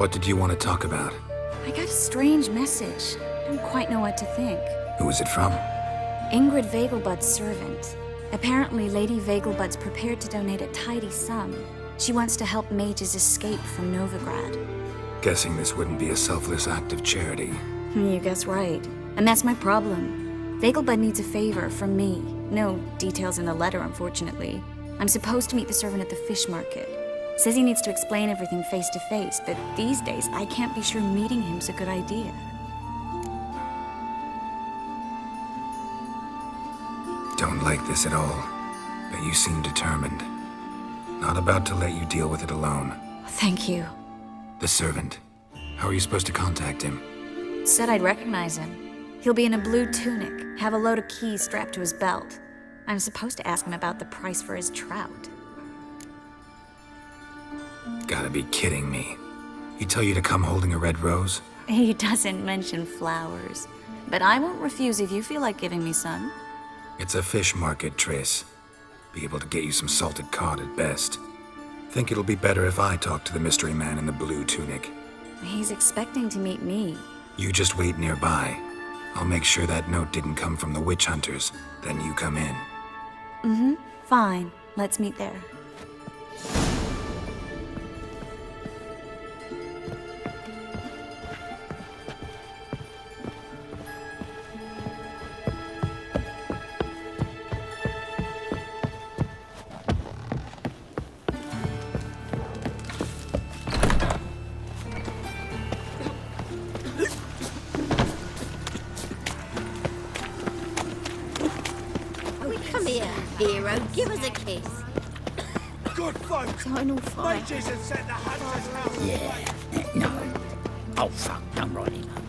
What did you want to talk about? I got a strange message. I don't quite know what to think. Who was it from? Ingrid Vegelbud's servant. Apparently, Lady Vegelbud's prepared to donate a tidy sum. She wants to help mages escape from Novigrad. Guessing this wouldn't be a selfless act of charity. You guess right. And that's my problem. Vegelbud needs a favor from me. No details in the letter, unfortunately. I'm supposed to meet the servant at the fish market. Says he needs to explain everything face to face, but these days I can't be sure meeting him's a good idea. Don't like this at all, but you seem determined. Not about to let you deal with it alone. Thank you. The servant. How are you supposed to contact him? Said I'd recognize him. He'll be in a blue tunic, have a load of keys strapped to his belt. I'm supposed to ask him about the price for his trout. Gotta be kidding me. He tell you to come holding a red rose? He doesn't mention flowers, but I won't refuse if you feel like giving me some. It's a fish market, Triss. Be able to get you some salted cod at best. Think it'll be better if I talk to the mystery man in the blue tunic. He's expecting to meet me. You just wait nearby. I'll make sure that note didn't come from the witch hunters. Then you come in. Mm-hmm. Fine. Let's meet there. Come here, hero. Give us a kiss. Good folk! Final fire. Mages have set the hunters out! Yeah, no. Oh, fuck, don't write him up.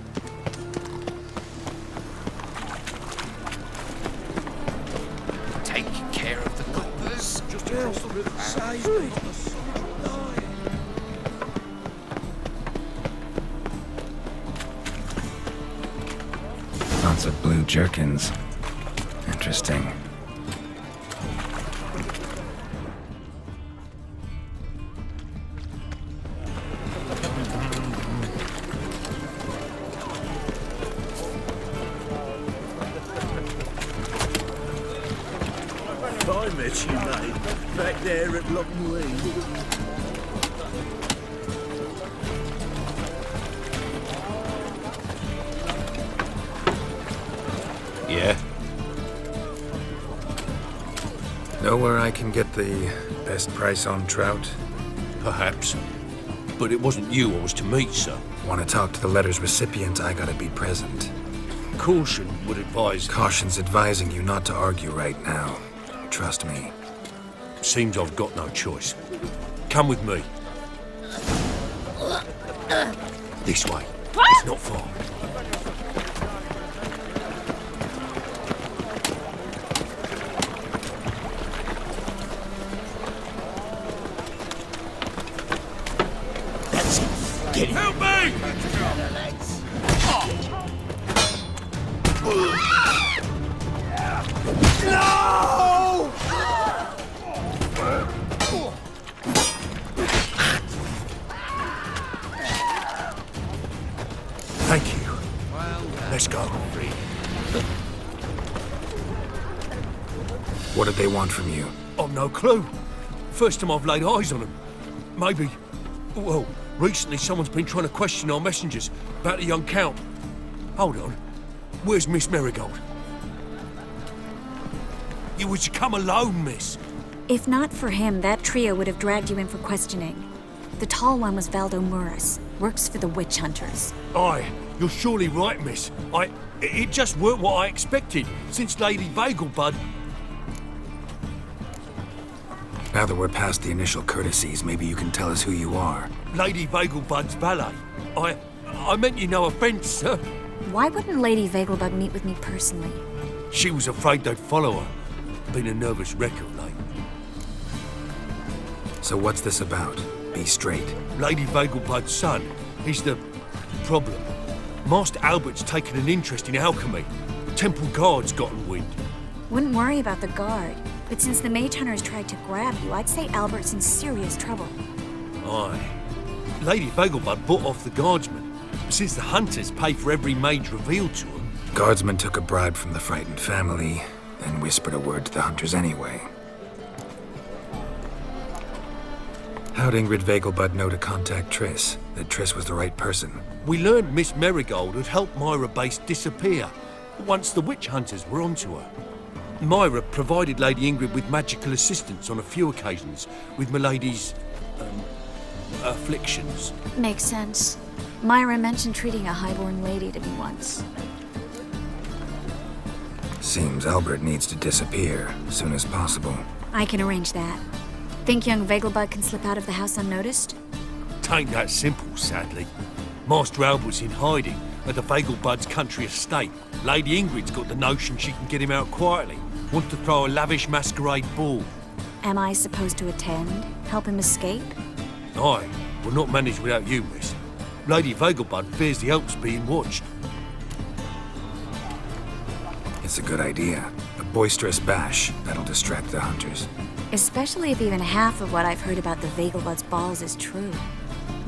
Take care of the coppers. Just across the river. Save me. Lots of blue jerkins. Interesting. I met you, mate. Back there at Lockney. Yeah? Know where I can get the best price on trout? Perhaps. But it wasn't you I was to meet, sir. Want to talk to the letter's recipient, I gotta be present. Caution would advise... Caution's advising you not to argue right now. Trust me. Seems I've got no choice. Come with me. This way. It's not far. That's it. Get him. Help me! No! Thank you. Let's go. What did they want from you? I've no clue. First time I've laid eyes on them. Maybe... Well, recently someone's been trying to question our messengers about the young Count. Hold on. Where's Miss Marigold? You was to come alone, miss. If not for him, that trio would have dragged you in for questioning. The tall one was Valdo Muris, works for the witch hunters. Aye, you're surely right, miss. It just weren't what I expected, since Lady Vegelbud... Now that we're past the initial courtesies, maybe you can tell us who you are. Lady Vegelbud's valet. I meant you no offence, sir. Why wouldn't Lady Vegelbud meet with me personally? She was afraid they'd follow her. Been a nervous wreck of late. So what's this about? Be straight. Lady Vegelbud's son, he's the problem. Master Albert's taken an interest in alchemy. Temple Guard's gotten wind. Wouldn't worry about the guard, but since the mage hunters tried to grab you, I'd say Albert's in serious trouble. Aye. Lady Vegelbud bought off the guardsmen. Since the hunters pay for every mage revealed to them. Guardsmen took a bribe from the frightened family, then whispered a word to the hunters anyway. How'd Ingrid Vegelbud know to contact Triss? That Triss was the right person? We learned Miss Marigold had helped Myra Base disappear once the witch hunters were onto her. Myra provided Lady Ingrid with magical assistance on a few occasions with Milady's, afflictions. Makes sense. Myra mentioned treating a highborn lady to me once. Seems Albert needs to disappear as soon as possible. I can arrange that. Think young Vegelbud can slip out of the house unnoticed? Tain't that simple, sadly. Master Albert's in hiding at the Vegelbud's country estate. Lady Ingrid's got the notion she can get him out quietly. Wants to throw a lavish masquerade ball. Am I supposed to attend? Help him escape? Aye, will not manage without you, miss. Lady Vegelbud fears the Alps being watched. It's a good idea. A boisterous bash that'll distract the hunters. Especially if even half of what I've heard about the Vegelbud's balls is true.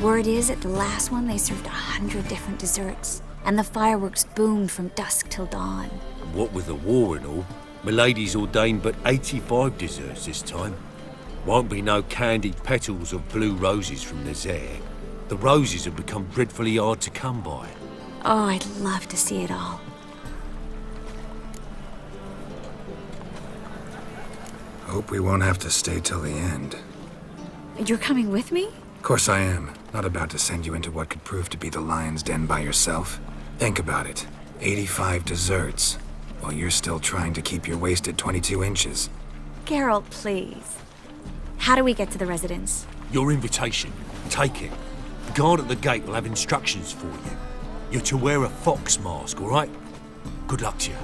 Word is, at the last one they served 100 different desserts, and the fireworks boomed from dusk till dawn. What with the war and all, Milady's ordained but 85 desserts this time. Won't be no candied petals of blue roses from Nazaire. The roses have become dreadfully hard to come by. Oh, I'd love to see it all. Hope we won't have to stay till the end. You're coming with me? Of course I am. Not about to send you into what could prove to be the lion's den by yourself. Think about it. 85 desserts, while you're still trying to keep your waist at 22 inches. Geralt, please. How do we get to the residence? Your invitation. Take it. The guard at the gate will have instructions for you. You're to wear a fox mask, all right? Good luck to you.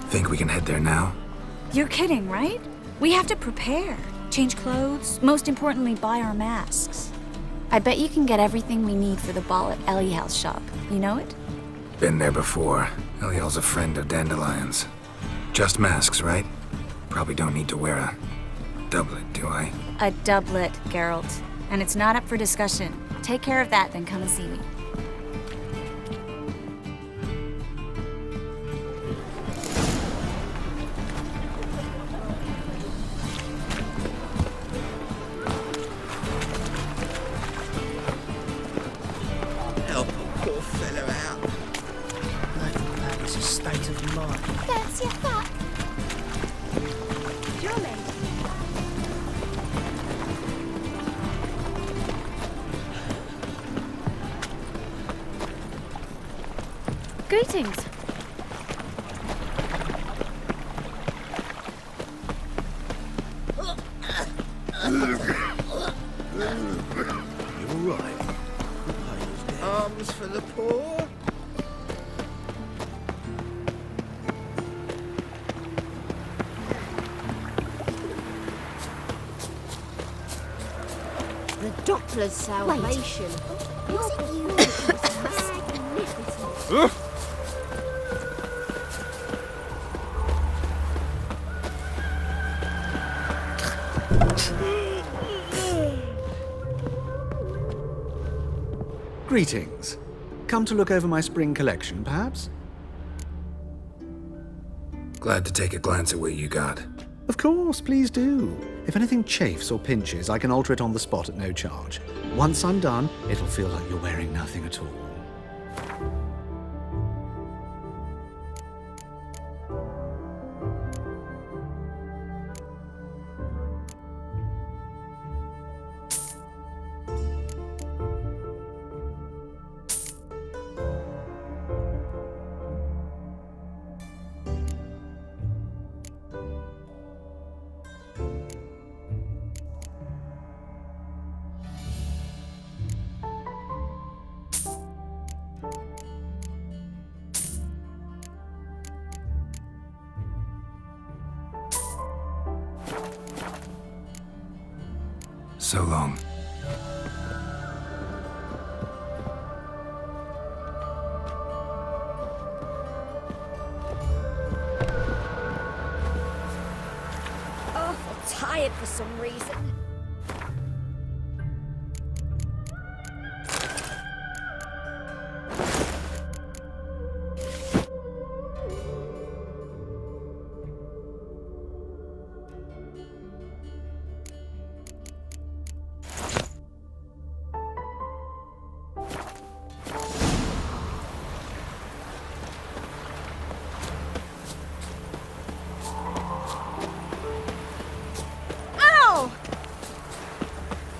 Think we can head there now? You're kidding, right? We have to prepare. Change clothes, most importantly, buy our masks. I bet you can get everything we need for the ball at Eliel's shop. You know it? Been there before. Eliel's a friend of Dandelion's. Just masks, right? Probably don't need to wear a doublet, do I? A doublet, Geralt. And it's not up for discussion. Take care of that, then come and see me. Help a poor fella out. That is a state of mind. Fancy a fuck? Jolly. Greetings. You're right. Arms for the poor. The Doppler's salvation. Wasn't you magnificent? Greetings. Come to look over my spring collection, perhaps? Glad to take a glance at what you got. Of course, please do. If anything chafes or pinches, I can alter it on the spot at no charge. Once I'm done, it'll feel like you're wearing nothing at all. So long. tired for some reason.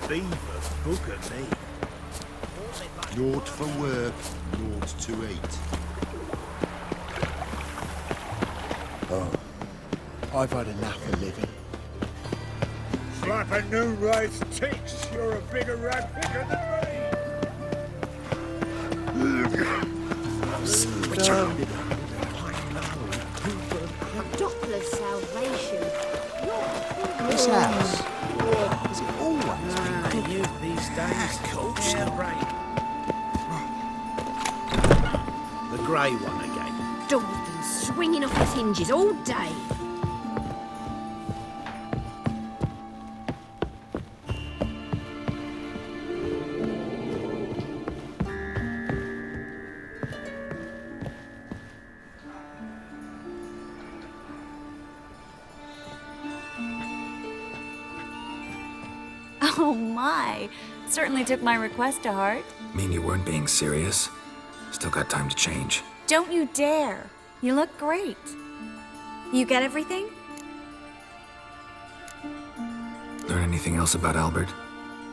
Beaver, book at me. Naught for work, naught to eat. Oh, I've had enough of living. Slapping new rice ticks. You're a bigger rat picker than me. Doppler's salvation. This house. Has it always been You these days. Yeah, right. The grey one again. Door's been swinging off its hinges all day. Oh my! Certainly took my request to heart. Mean you weren't being serious? Still got time to change. Don't you dare! You look great. You get everything? Learn anything else about Albert?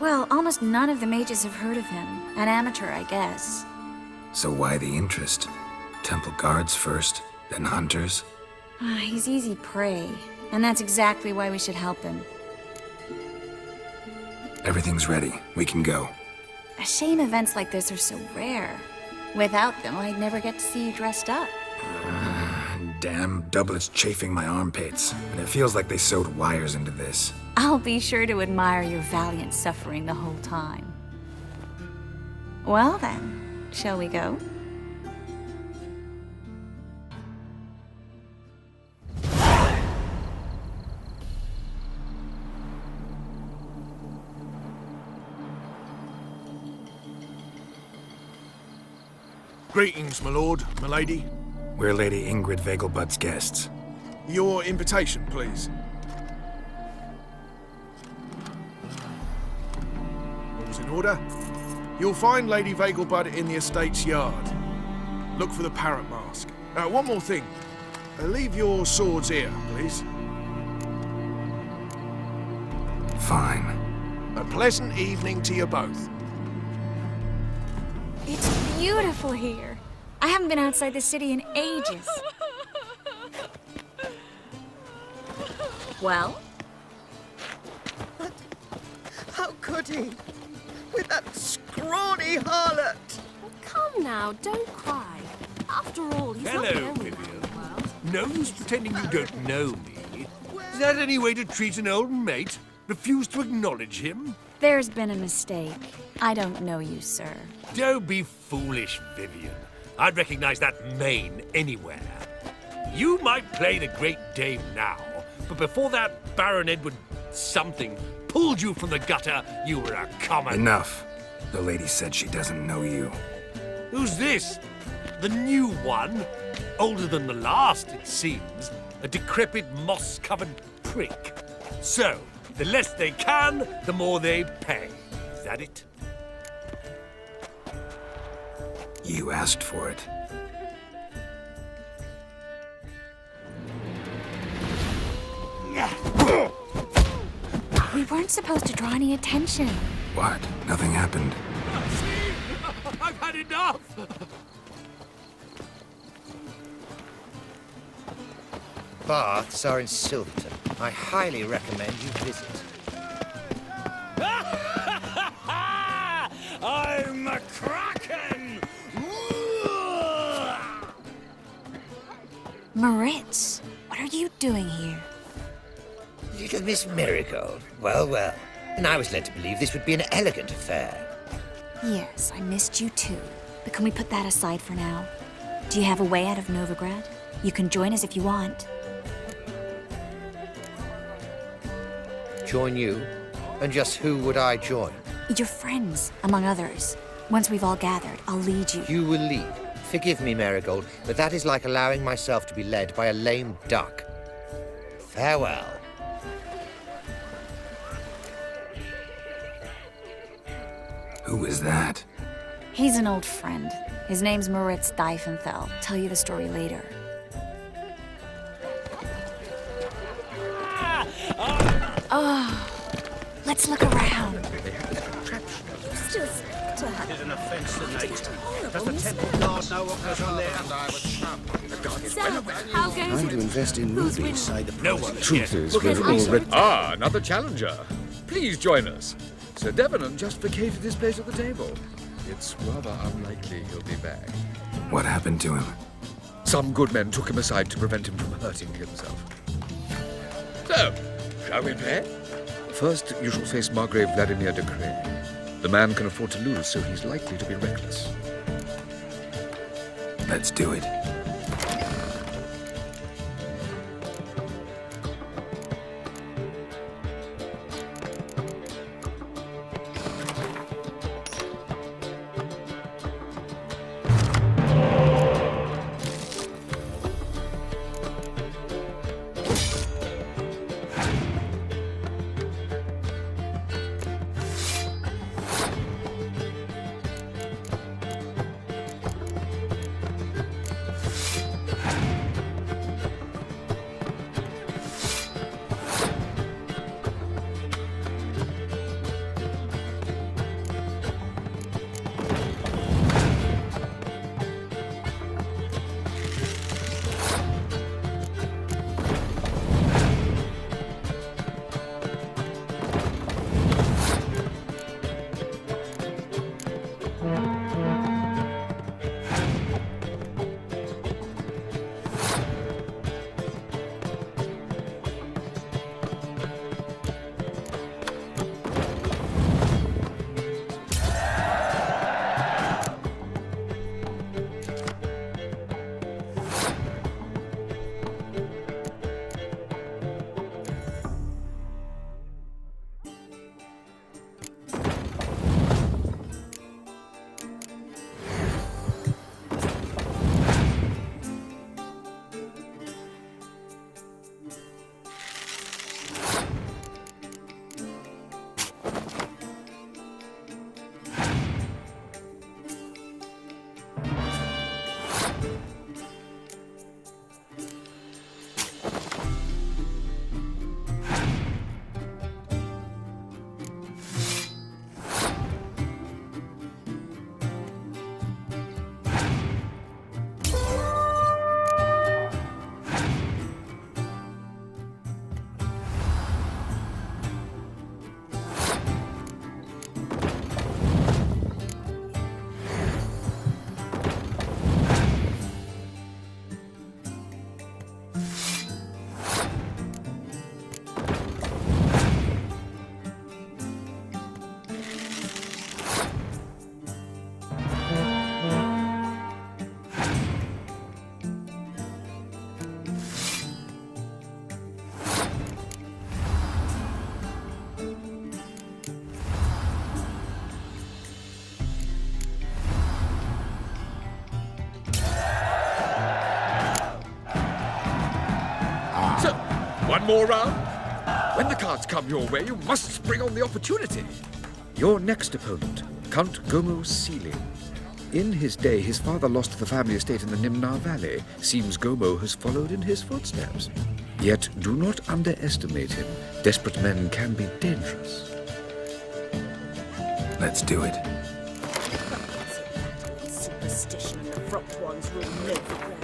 Well, almost none of the mages have heard of him. An amateur, I guess. So why the interest? Temple guards first, then hunters? He's easy prey, and that's exactly why we should help him. Everything's ready. We can go. A shame events like this are so rare. Without them, I'd never get to see you dressed up. Damn doublet's chafing my armpits, and it feels like they sewed wires into this. I'll be sure to admire your valiant suffering the whole time. Well then, shall we go? Greetings, my lord, my lady. We're Lady Ingrid Vegelbud's guests. Your invitation, please. All's in order. You'll find Lady Vegelbud in the estate's yard. Look for the parrot mask. One more thing. Leave your swords here, please. Fine. A pleasant evening to you both. It's beautiful here. I haven't been outside the city in ages. Well? How could he? With that scrawny harlot! Come now, don't cry. After all, he's not the Hello, only man in Vivian. the world. No use pretending you don't know me. Is that any way to treat an old mate? Refuse to acknowledge him? There's been a mistake. I don't know you, sir. Don't be foolish, Vivian. I'd recognize that mane anywhere. You might play the Great Dame now, but before that Baron Edward something pulled you from the gutter, you were a common... Enough. The lady said she doesn't know you. Who's this? The new one? Older than the last, it seems. A decrepit, moss-covered prick. So, the less they can, the more they pay. Is that it? You asked for it. We weren't supposed to draw any attention. What? Nothing happened. I've had enough! Baths are in Silverton. I highly recommend you visit. I'm a kraken! Moritz, what are you doing here? Little Miss Marigold. Well, well. And I was led to believe this would be an elegant affair. Yes, I missed you too. But can we put that aside for now? Do you have a way out of Novigrad? You can join us if you want. Join you? And just who would I join? Your friends, among others. Once we've all gathered, I'll lead you. You will lead. Forgive me, Marigold, but that is like allowing myself to be led by a lame duck. Farewell. Who is that? He's an old friend. His name's Moritz Diefenthal. Tell you the story later. Oh, let's look around. Still to have It's an offence to nature. Does the horrible, temple guard know what goes on there? So, how goes Time to it? invest in Who's rubies. winning? Say the no one. Truth is, Look we've at already... Ah, another challenger. Please join us. Sir Devenant just vacated his place at the table. It's rather unlikely he'll be back. What happened to him? Some good men took him aside to prevent him from hurting himself. So, shall we play? First, you shall face Margrave Vladimir de Cray. The man can afford to lose, so he's likely to be reckless. Let's do it. One more round? When the cards come your way, you must spring on the opportunity. Your next opponent, Count Gomo Sealing. In his day, his father lost the family estate in the Nimnar Valley. Seems Gomo has followed in his footsteps. Yet, do not underestimate him. Desperate men can be dangerous. Let's do it. Superstition, the front ones will live bread.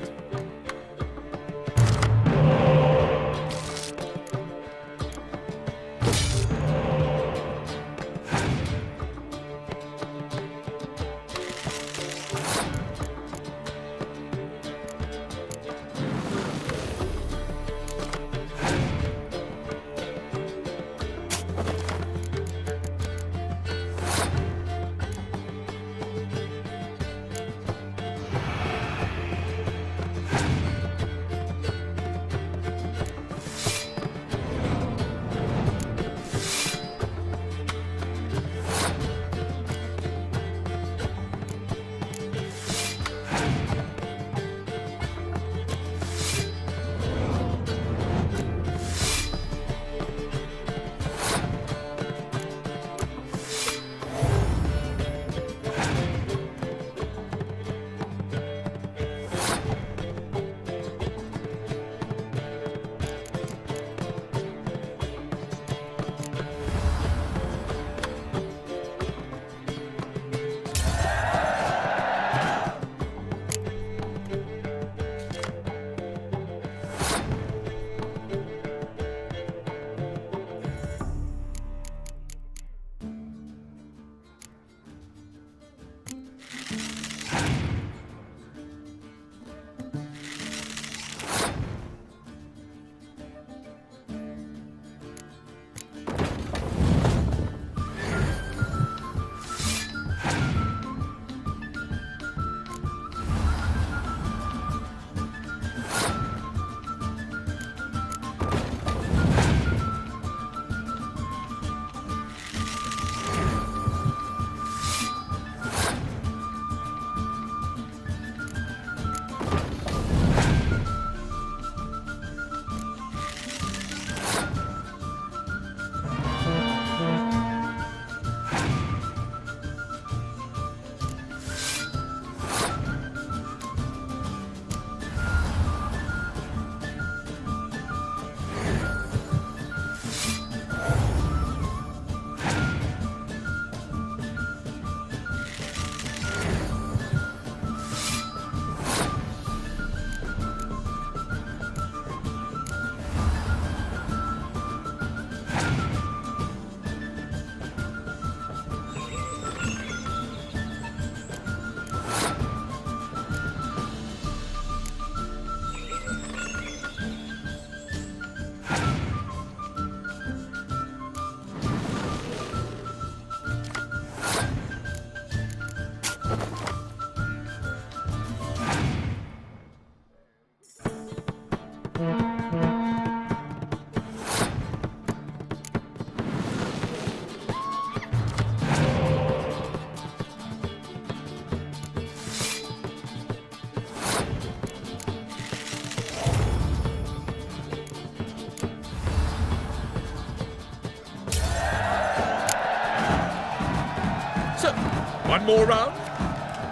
One more round?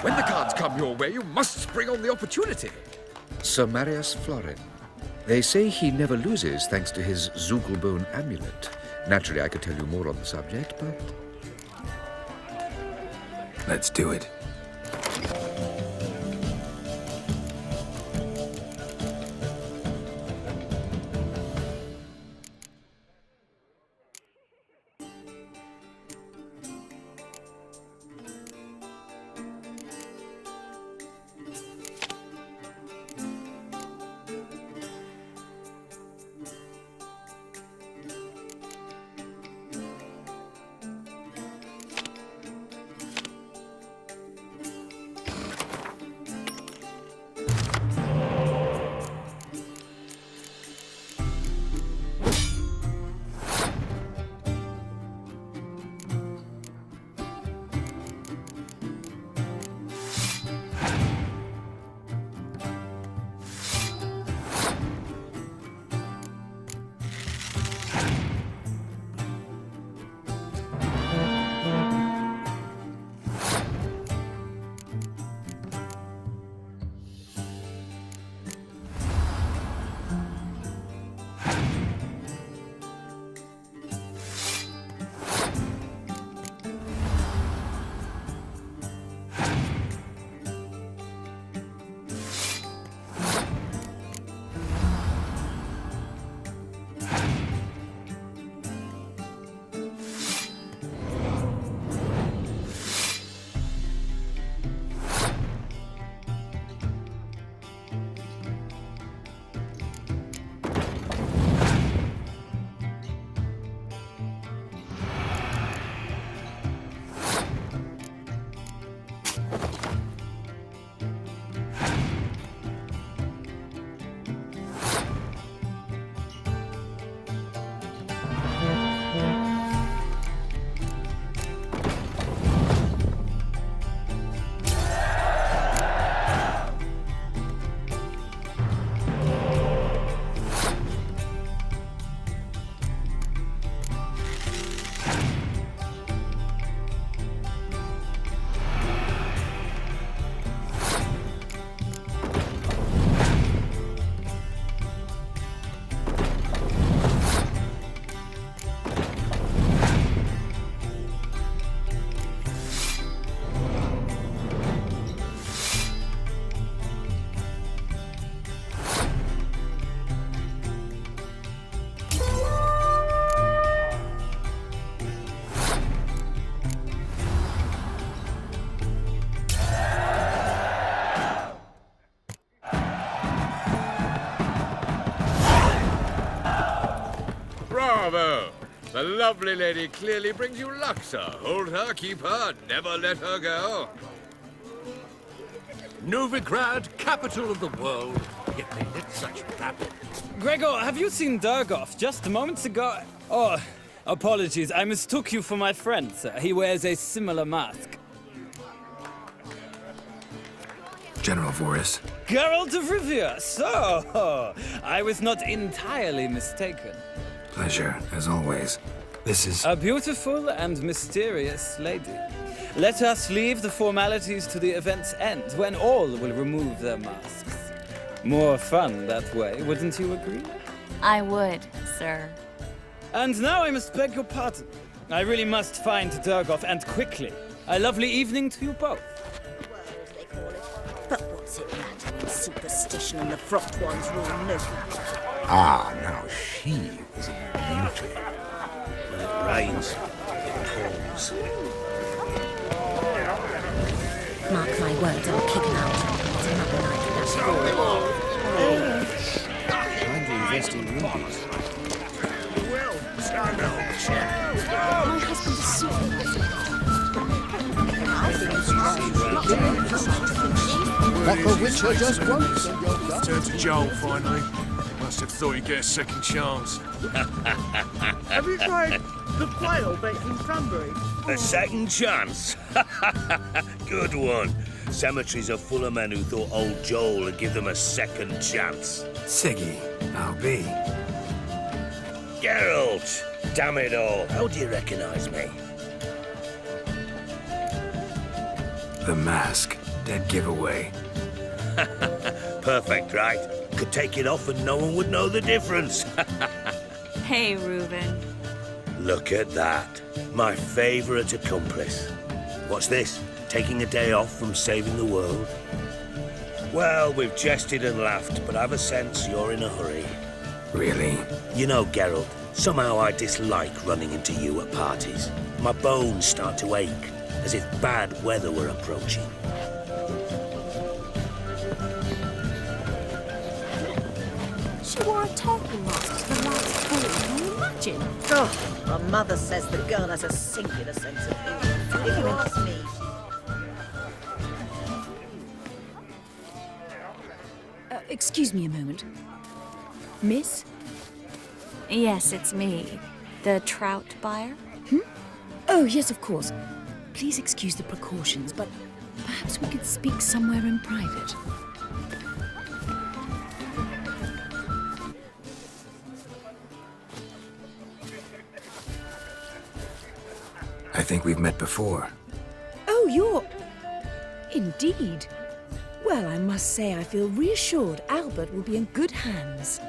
When the cards come your way, you must spring on the opportunity. Sir Marius Florin. They say he never loses thanks to his Zugelbone amulet. Naturally, I could tell you more on the subject, but... Let's do it. Bravo! The lovely lady clearly brings you luck, sir. Hold her, keep her, never let her go. Novigrad, capital of the world. Yet they lit such rabble. Gregor, have you seen Durgoff just moments ago? Oh, apologies. I mistook you for my friend, sir. He wears a similar mask. General Voris. Geralt of Rivia. So, I was not entirely mistaken. Pleasure, as always. This is... A beautiful and mysterious lady. Let us leave the formalities to the event's end, when all will remove their masks. More fun that way, wouldn't you agree? I would, sir. And now I must beg your pardon. I really must find Durgoff, and quickly. A lovely evening to you both. They call it. But what's it matter when superstition and the frocked ones rule no matter? Ah, now she is a beauty. When it rains, it pours. Mark my words, I'll kick him out. It's another night without Time to invest in rubies. Well, stand up. My husband is super. What the Witcher just wrote. Turn to Joel, finally. Must have thought he'd get a second chance. Have you tried the quail baked in cranberry? A second chance? Good one. Cemeteries are full of men who thought old Joel would give them a second chance. Siggy, I'll be. Geralt! Damn it all, how do you recognize me? The mask. Dead giveaway. Perfect, right? Could take it off and no one would know the difference. Hey, Reuben. Look at that. My favourite accomplice. What's this? Taking a day off from saving the world? Well, we've jested and laughed, but I've a sense you're in a hurry. Really? You know, Geralt, somehow I dislike running into you at parties. My bones start to ache, as if bad weather were approaching. She wore a turtle mask to the last ball, can you imagine? Oh, my mother says the girl has a singular sense of humour. If you ask me. Excuse me a moment. Miss? Yes, it's me. The trout buyer? Oh, yes, of course. Please excuse the precautions, but perhaps we could speak somewhere in private. I think we've met before. Oh, you're... Indeed. Well, I must say I feel reassured Albert will be in good hands.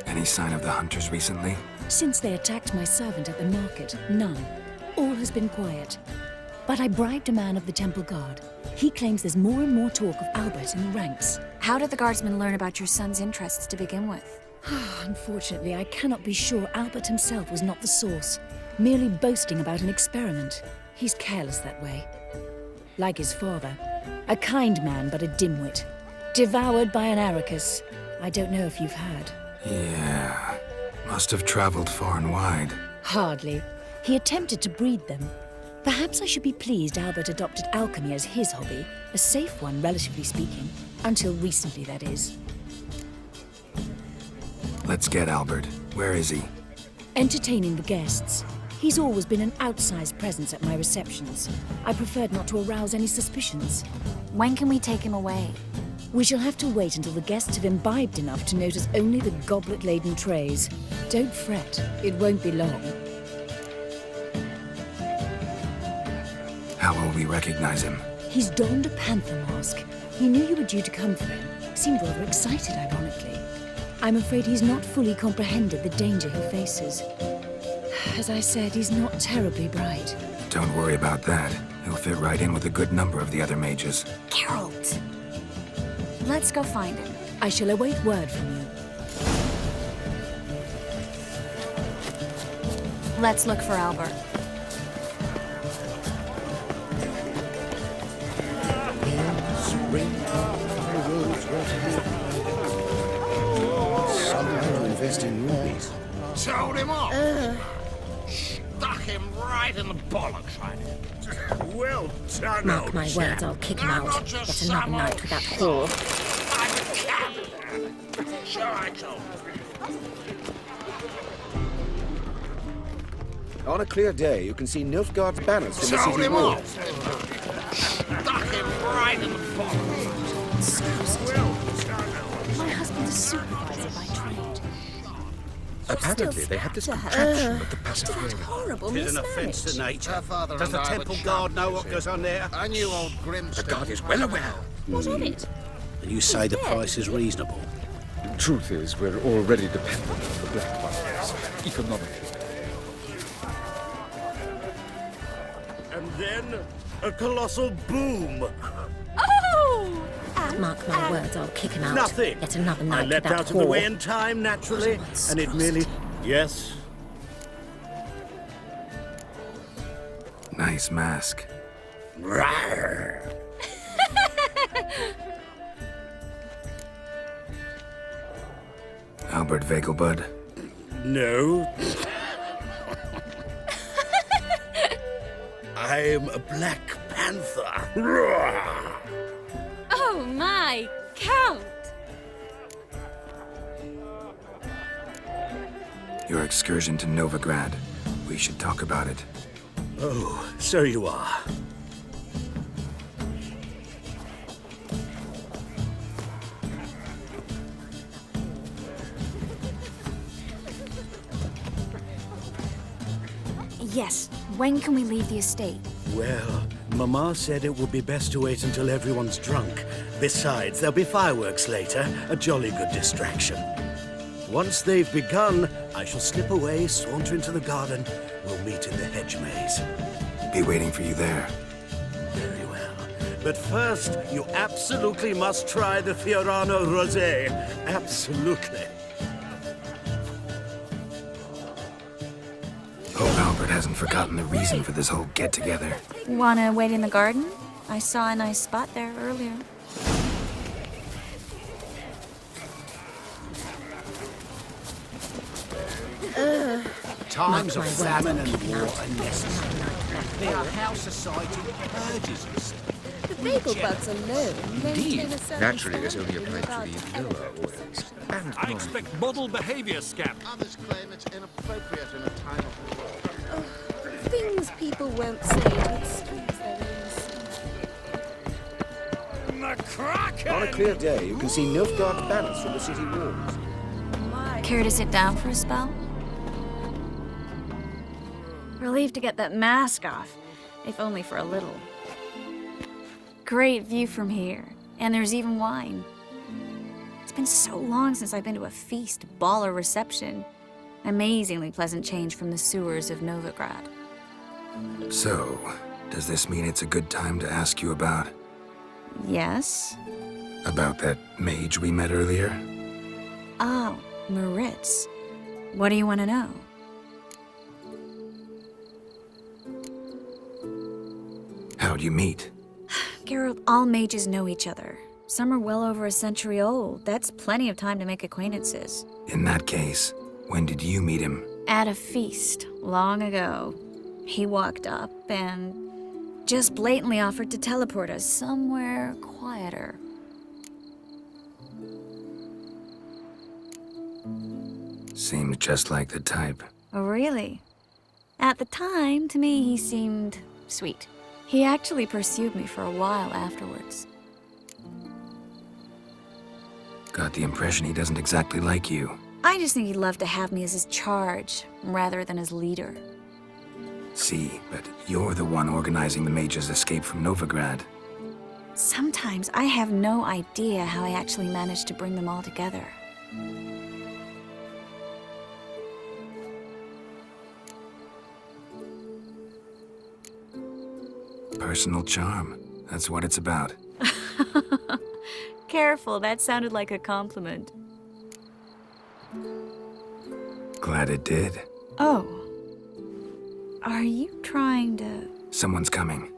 Any sign of the hunters recently? Since they attacked my servant at the market, none. All has been quiet. But I bribed a man of the Temple Guard. He claims there's more and more talk of Albert in the ranks. How did the guardsmen learn about your son's interests to begin with? Unfortunately, I cannot be sure Albert himself was not the source, merely boasting about an experiment. He's careless that way. Like his father, a kind man but a dimwit. Devoured by an Arrakis. I don't know if you've heard. Yeah. Must have traveled far and wide. Hardly. He attempted to breed them. Perhaps I should be pleased Albert adopted alchemy as his hobby. A safe one, relatively speaking. Until recently, that is. Let's get Albert. Where is he? Entertaining the guests. He's always been an outsized presence at my receptions. I preferred not to arouse any suspicions. When can we take him away? We shall have to wait until the guests have imbibed enough to notice only the goblet-laden trays. Don't fret, it won't be long. How will we recognize him? He's donned a panther mask. He knew you were due to come for him. Seemed rather excited, ironically. I'm afraid he's not fully comprehended the danger he faces. As I said, he's not terribly bright. Don't worry about that. He'll fit right in with a good number of the other mages. Geralt! Let's go find him. I shall await word from you. Let's look for Albert. Someone to invest in rubies. Told him off. Stuck him right in the bollocks, right? Well done, Mark old my chap. words, I'll kick him I'm out. not just Get another some night old with that sod. whore. I'm a cat. Sure, I told you. On a clear day, you can see Nilfgaard's banners from the Told city him wall. off. Stuck him right in the bollocks. Well done, My husband is supervisor by trade. Apparently, they had this contraption with the passive hearing. Horrible It's an offence to nature. Her father Does and the I were Temple Guard know what champions goes on there? I knew old Grimstone. The guard is well aware. What of it? And you say the price is reasonable? The truth is, we're already dependent on the black markets, economically. And then a colossal boom. Oh! Mark my words, I'll kick him out. Nothing. Get another night I with leapt that out of the way whore. in time, naturally, and it merely... Yes? Nice mask. Rawr. Albert Vegelbud. No. I'm a Black Panther. Rawr. Oh my, Count! Your excursion to Novigrad. We should talk about it. Oh, so you are. Yes, When can we leave the estate? Well, Mama said it would be best to wait until everyone's drunk. Besides, there'll be fireworks later, a jolly good distraction. Once they've begun, I shall slip away, saunter into the garden. We'll meet in the hedge maze. Be waiting for you there. Very well. But first, you absolutely must try the Fiorano Rosé. Absolutely. Hope Albert hasn't forgotten the reason for this whole get-together. Wanna wait in the garden? I saw a nice spot there earlier. Times of famine and war are necessary. Our house society urges us. The bagel bugs alone maintain a certain Naturally, this only applies to the lower orders. And I expect model behavior, Scamp. Others claim it's inappropriate in a time of war. things people won't say to excuse their innocence. On a clear day, you can see Nilfgaard's banners from the city walls. Care to sit down for a spell? Relieved to get that mask off, if only for a little. Great view from here, and there's even wine. It's been so long since I've been to a feast, ball, or reception. Amazingly pleasant change from the sewers of Novigrad. So, does this mean it's a good time to ask you about... Yes? About that mage we met earlier? Oh, Maritz. What do you want to know? How'd you meet? Geralt, all mages know each other. Some are well over a century old. That's plenty of time to make acquaintances. In that case, when did you meet him? At a feast, long ago. He walked up and just blatantly offered to teleport us somewhere quieter. Seems just like the type. Oh, really? At the time, to me, he seemed sweet. He actually pursued me for a while afterwards. Got the impression he doesn't exactly like you. I just think he'd love to have me as his charge, rather than his leader. See, but you're the one organizing the mage's escape from Novigrad. Sometimes I have no idea how I actually managed to bring them all together. Personal charm. That's what it's about. Careful, that sounded like a compliment. Glad it did. Oh. Are you trying to... Someone's coming.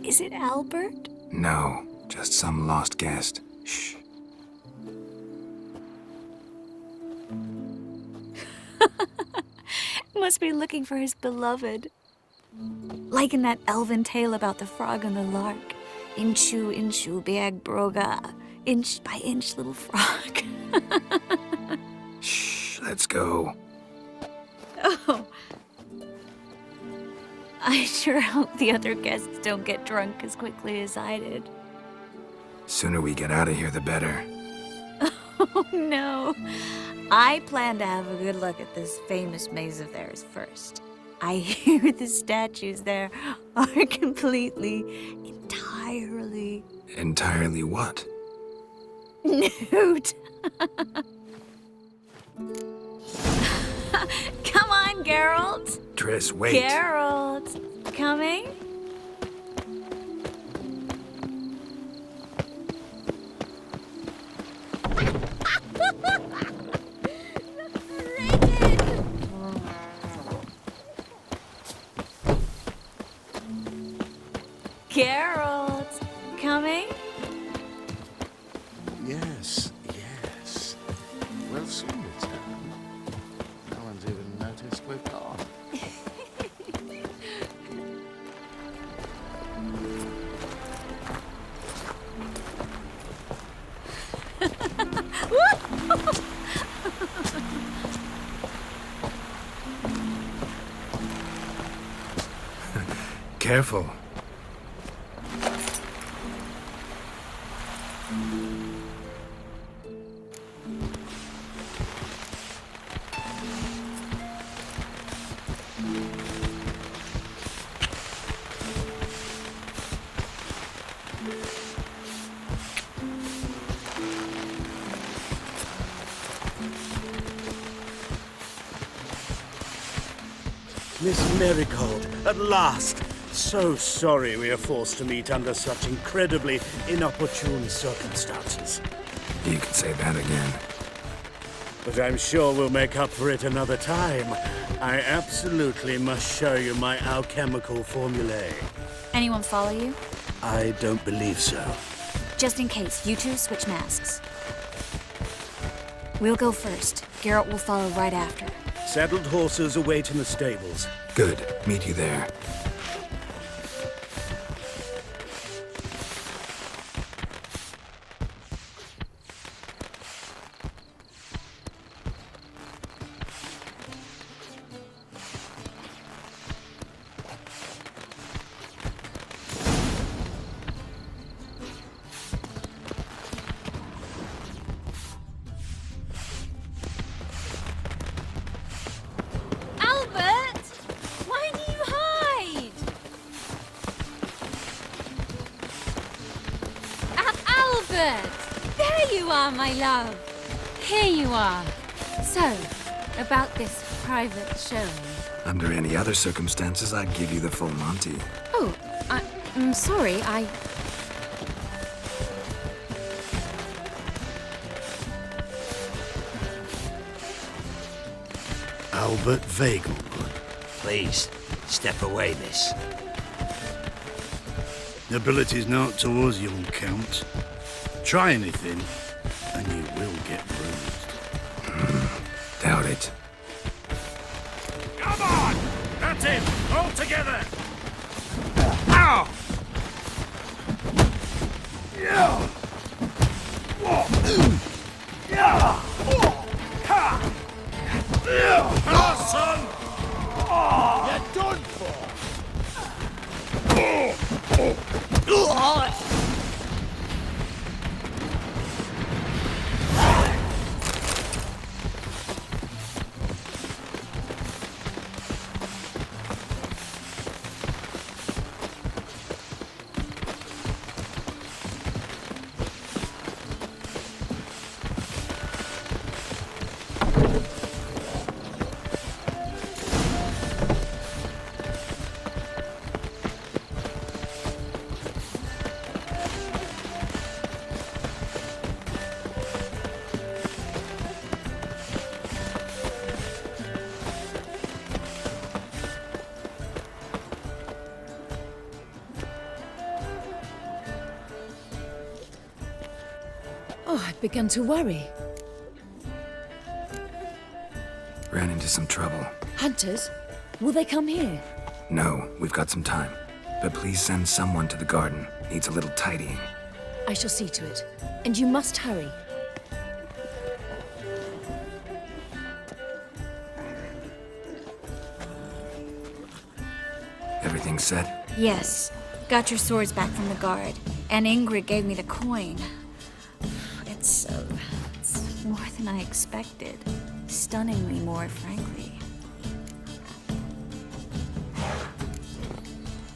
Is it Albert? No, just some lost guest. Shh. Must be looking for his beloved. Like in that elven tale about the frog and the lark. Inchu, inchu, biag broga. Inch by inch, little frog. Shh, let's go. Oh. I sure hope the other guests don't get drunk as quickly as I did. Sooner we get out of here, the better. Oh, no. I plan to have a good look at this famous maze of theirs first. I hear the statues there are entirely... Entirely what? Nude. Come on, Geralt. Triss, wait. Geralt, coming? Geralt, coming? Yes, yes. We'll soon return. No one's even noticed we're gone. Careful. Miss Marigold, at last! So sorry we are forced to meet under such incredibly inopportune circumstances. You can say that again. But I'm sure we'll make up for it another time. I absolutely must show you my alchemical formulae. Anyone follow you? I don't believe so. Just in case, you two switch masks. We'll go first. Garrett will follow right after. Saddled horses await in the stables. Good. Meet you there. There you are, my love. Here you are. So, about this private showing. Under any other circumstances, I'd give you the full Monty. Oh, I'm sorry, Albert Vagel. Please, step away, miss. Ability's not towards young Count. Try anything, and you will get bruised. Doubt it. Come on! That's it! All together! Ow! Yeah! Yeah! Hello, son! You're done for! Oh, I'd begun to worry. Ran into some trouble. Hunters? Will they come here? No, we've got some time. But please send someone to the garden. Needs a little tidying. I shall see to it. And you must hurry. Everything set? Yes. Got your swords back from the guard. And Ingrid gave me the coin. It's more than I expected. Stunningly more, frankly.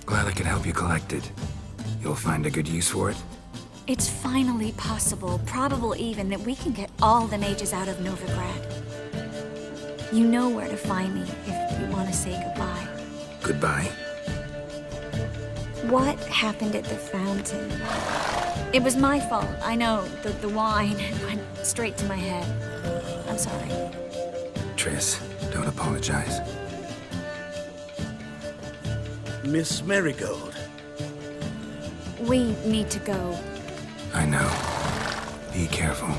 Glad I could help you collect it. You'll find a good use for it? It's finally possible, probable even, that we can get all the mages out of Novigrad. You know where to find me if you want to say goodbye. Goodbye? What happened at the fountain? It was my fault, I know. The wine went straight to my head. I'm sorry. Triss, don't apologize. Miss Marigold. We need to go. I know. Be careful.